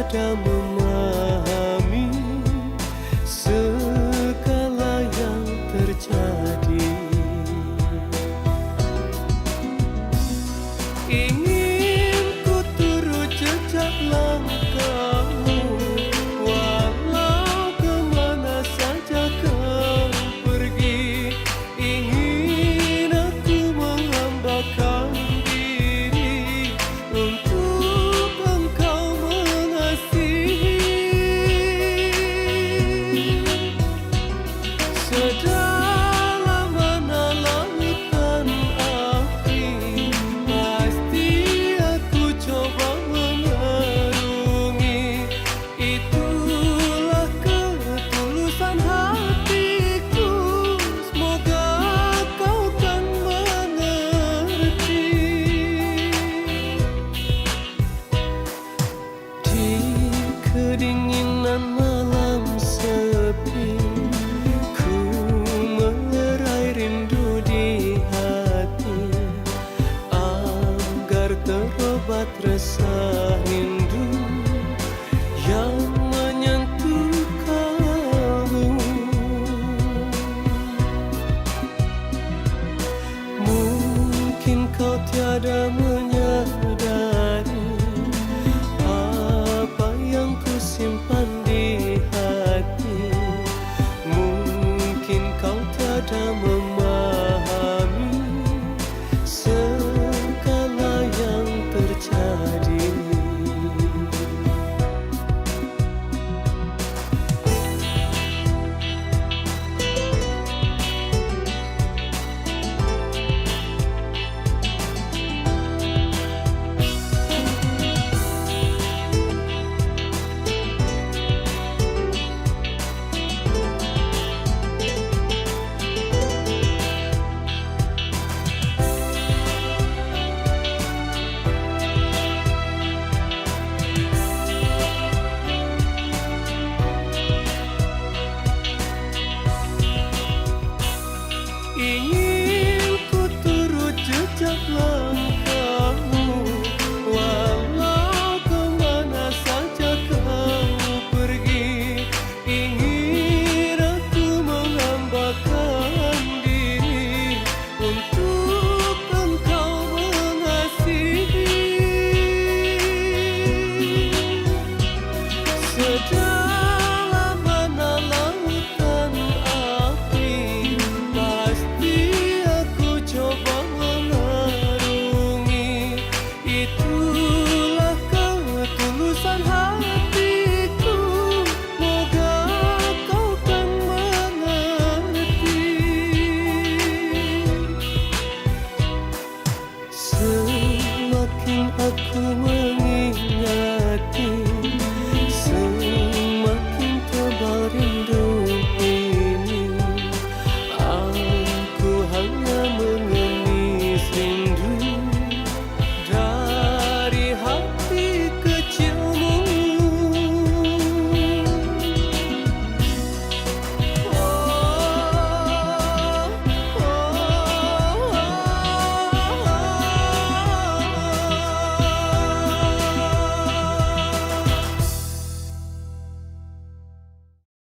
tiada memahami segala yang terjadi. Ingin ku turut jejak langkahmu, walau kemana saja kau pergi. Ingin aku menghambakan diri untuk engkau mengasihi. Sedalam mana lautan api, pasti aku coba mengarungi. Itulah ketulusan hatiku, semoga kau kan mengerti. Di kedinginan malam sepi, ku melerai rindu di hati, agar terobat resah rindu yang menyentuh kalbu. Mungkin kau tiada menyadari apa yang ku simpan di hati. Mungkin kau tiada memahami segala yang terjadi. Ingin ku turut jejak langkahmu, walau kemana saja kau pergi. Ingin aku menghambakan diri untuk engkau mengasihi. Sedalam mana lautan api, pasti aku coba mengarungi. Itulah ketulusan hatiku, moga kau kan mengerti. Semakin aku mengingati